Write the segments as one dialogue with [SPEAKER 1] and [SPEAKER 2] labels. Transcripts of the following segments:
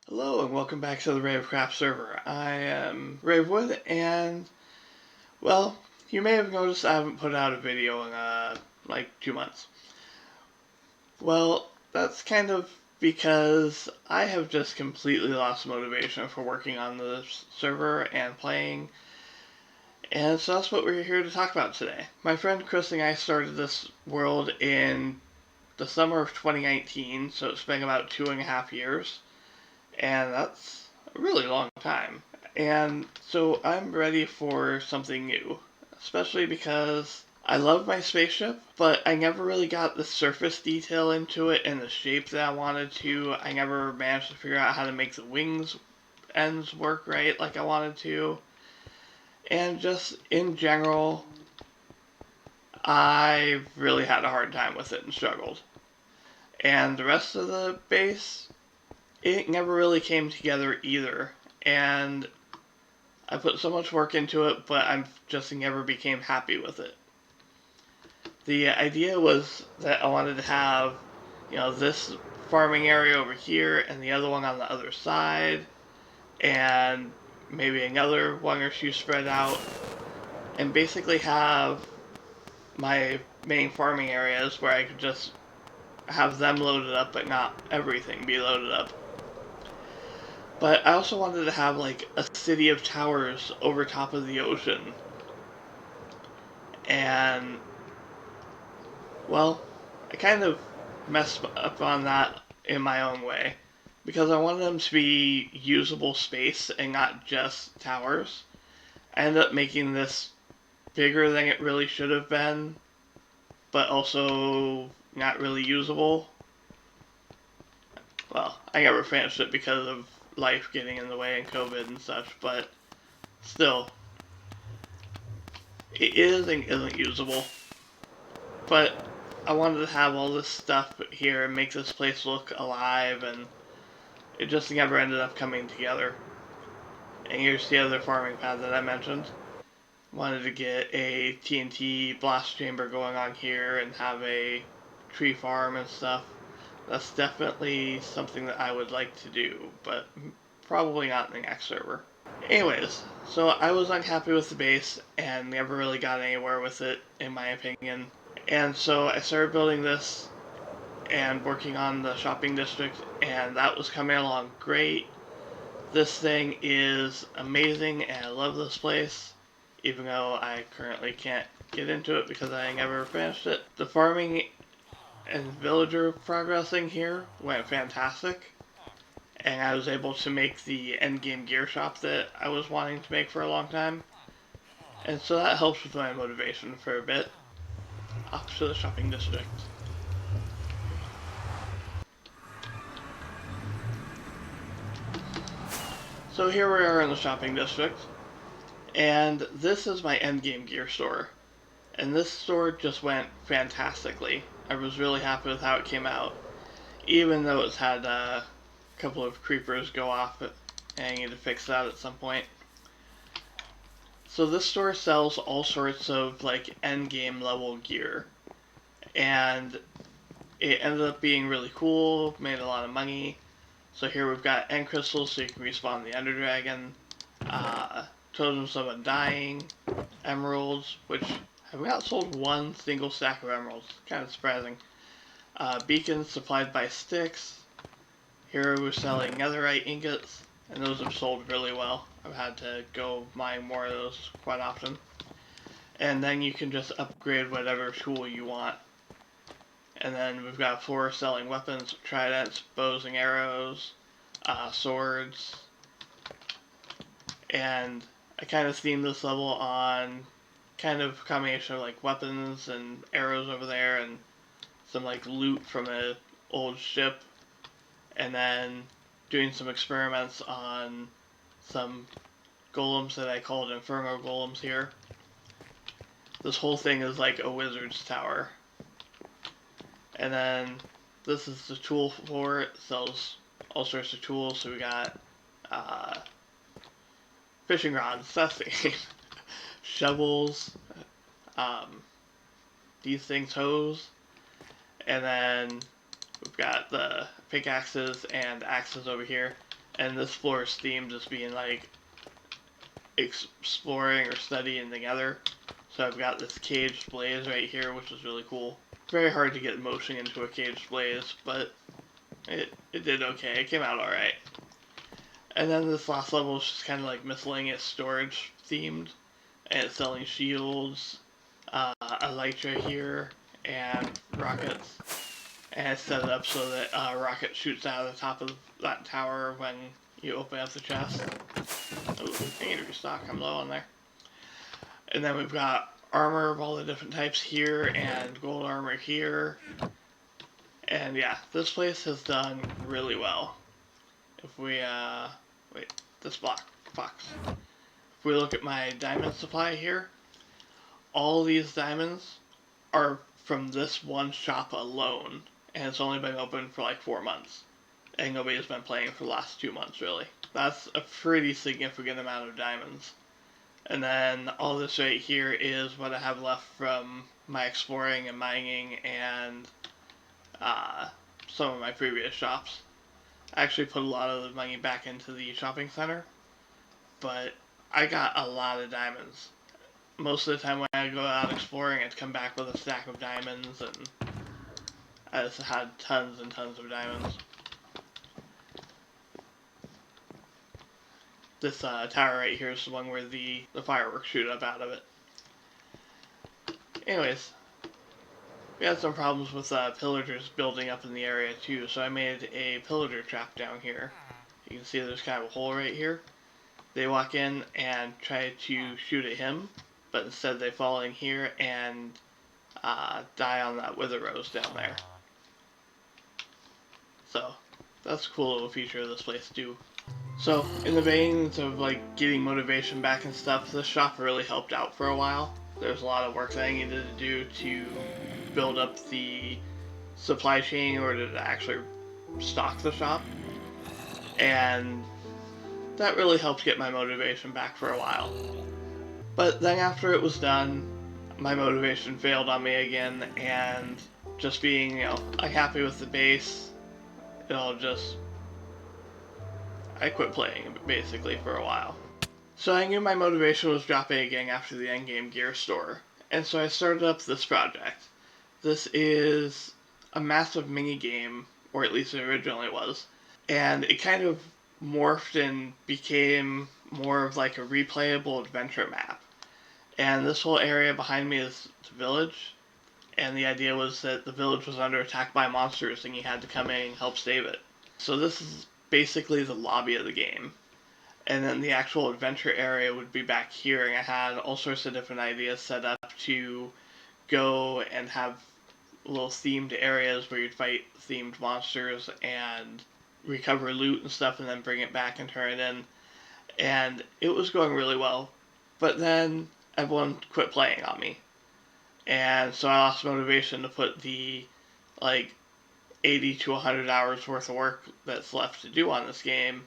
[SPEAKER 1] Hello and welcome back to the Ravecraft server. I am Ravewood and, well, you may have noticed I haven't put out a video in like 2 months. Well, that's kind of because I have just completely lost motivation for working on the server and playing, and so that's what we're here to talk about today. My friend Chris and I started this world in the summer of 2019, so it's been about 2.5 years, and that's a really long time. And so I'm ready for something new, especially because I love my spaceship, but I never really got the surface detail into it and the shape that I wanted to. I never managed to figure out how to make the wings ends work right like I wanted to. And just in general, I really had a hard time with it and struggled. And the rest of the base, it never really came together either. And I put so much work into it, but I just never became happy with it. The idea was that I wanted to have, this farming area over here and the other one on the other side, and maybe another one or two spread out, and basically have my main farming areas where I could just have them loaded up, but not everything be loaded up. But I also wanted to have like a city of towers over top of the ocean. And, well, I kind of messed up on that in my own way. Because I wanted them to be usable space and not just towers. I ended up making this bigger than it really should have been, but also not really usable. Well, I never finished it because of life getting in the way and COVID and such, but still, it is and isn't usable. But I wanted to have all this stuff here and make this place look alive, and it just never ended up coming together. And here's the other farming pad that I mentioned. Wanted to get a TNT blast chamber going on here and have a tree farm and stuff. That's definitely something that I would like to do, but probably not in the next server. Anyways, so I was unhappy with the base and never really got anywhere with it, in my opinion. And so I started building this and working on the shopping district, and that was coming along great. This thing is amazing, and I love this place, even though I currently can't get into it because I never finished it. The farming and villager progressing here went fantastic, and I was able to make the endgame gear shop that I was wanting to make for a long time, and so that helps with my motivation for a bit. Off to the shopping district. So here we are in the shopping district, and this is my endgame gear store. And this store just went fantastically. I was really happy with how it came out, even though it's had a couple of creepers go off, and I need to fix that at some point. So this store sells all sorts of like endgame level gear, and it ended up being really cool, made a lot of money. So here we've got end crystals so you can respawn the Ender Dragon, totems of undying, emeralds, which have not sold one single stack of emeralds. Kind of surprising. Beacons supplied by sticks. Here we're selling netherite ingots, and those have sold really well. I've had to go mine more of those quite often. And then you can just upgrade whatever tool you want. And then we've got floor selling weapons, tridents, bows and arrows, swords. And I kind of themed this level on kind of a combination of like weapons and arrows over there and some like loot from an old ship, and then doing some experiments on some golems that I called Inferno golems here. This whole thing is like a wizard's tower. And then this is the tool floor. It sells all sorts of tools. So we got fishing rods, that's the game. Shovels, these things, hoes, and then we've got the pickaxes and axes over here. and this floor is themed as being like exploring or studying together. So I've got this caged blaze right here, which is really cool. Very hard to get motion into a caged blaze, but it did okay. It came out alright. And then this last level is just kind of like miscellaneous storage themed, and it's selling shields, elytra here, and rockets. And it's set it up so that a rocket shoots out of the top of that tower when you open up the chest. Ooh, I need to restock. I'm low on there. And then we've got armor of all the different types here, and gold armor here. And yeah, this place has done really well. If we, wait, this box. If we look at my diamond supply here, all these diamonds are from this one shop alone, and it's only been open for like 4 months. And nobody's been playing for the last 2 months, really. That's a pretty significant amount of diamonds. And then all this right here is what I have left from my exploring and mining and some of my previous shops. I actually put a lot of the money back into the shopping center, but I got a lot of diamonds. Most of the time when I go out exploring, I'd come back with a stack of diamonds, and I just had tons and tons of diamonds. This tower right here is the one where the fireworks shoot up out of it. Anyways, we had some problems with pillagers building up in the area too, so I made a pillager trap down here. You can see there's kind of a hole right here. They walk in and try to shoot at him, but instead they fall in here and die on that wither rose down there. So that's a cool little feature of this place too. So in the veins of like getting motivation back and stuff, this shop really helped out for a while. There's a lot of work that I needed to do to build up the supply chain in order to actually stock the shop, and that really helped get my motivation back for a while. But then after it was done, my motivation failed on me again, and just being, unhappy with the base, it all just, I quit playing basically for a while. So I knew my motivation was dropping again after the endgame gear store, and so I started up this project. This is a massive mini game, or at least it originally was, and it kind of morphed and became more of like a replayable adventure map. And this whole area behind me is the village, and the idea was that the village was under attack by monsters and you had to come in and help save it. So this is basically the lobby of the game. And then the actual adventure area would be back here, and I had all sorts of different ideas set up to go and have little themed areas where you'd fight themed monsters and recover loot and stuff and then bring it back and turn it in. And it was going really well. But then everyone quit playing on me. And so I lost motivation to put the like 80 to 100 hours worth of work that's left to do on this game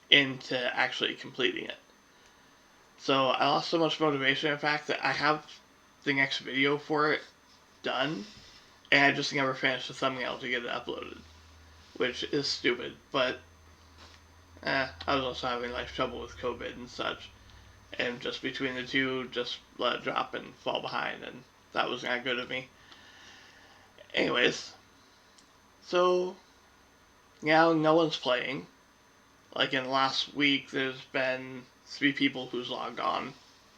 [SPEAKER 1] into actually completing it. So I lost so much motivation, in fact, that I have the next video for it done, and I just never finished the thumbnail to get it uploaded, which is stupid, but I was also having life trouble with COVID and such, and just between the two, just let it drop and fall behind, and that was not good of me. Anyways, so now no one's playing. Like in the last week, there's been 3 people who's logged on,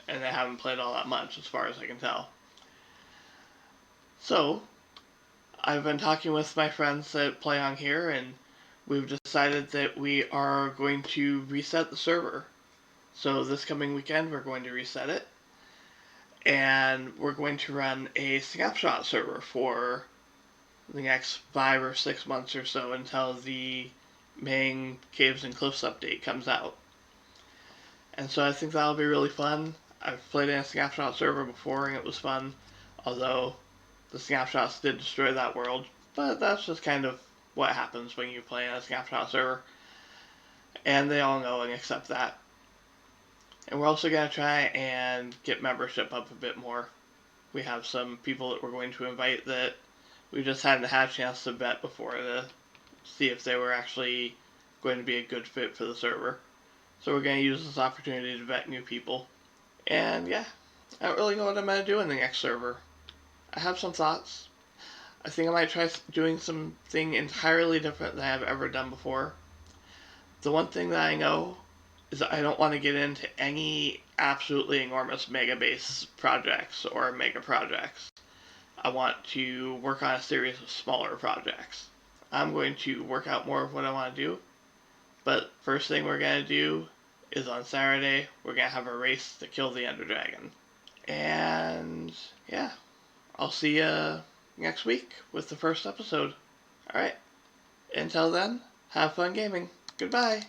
[SPEAKER 1] and they haven't played all that much as far as I can tell. So, I've been talking with my friends that play on here, and we've decided that we are going to reset the server. So this coming weekend, we're going to reset it, and we're going to run a snapshot server for the next 5 or 6 months or so until the main Caves and Cliffs update comes out. And so I think that'll be really fun. I've played in a snapshot server before and it was fun, although the snapshots did destroy that world, but that's just kind of what happens when you play in a snapshot server. And they all know and accept that. And we're also going to try and get membership up a bit more. We have some people that we're going to invite that we just hadn't had a chance to vet before to see if they were actually going to be a good fit for the server. So we're going to use this opportunity to vet new people. And yeah, I don't really know what I'm going to do in the next server. I have some thoughts. I think I might try doing something entirely different than I've ever done before. The one thing that I know is that I don't want to get into any absolutely enormous mega base projects or mega projects. I want to work on a series of smaller projects. I'm going to work out more of what I want to do, but first thing we're going to do is on Saturday, we're going to have a race to kill the Ender Dragon. And yeah, I'll see you next week with the first episode. Alright, until then, have fun gaming. Goodbye.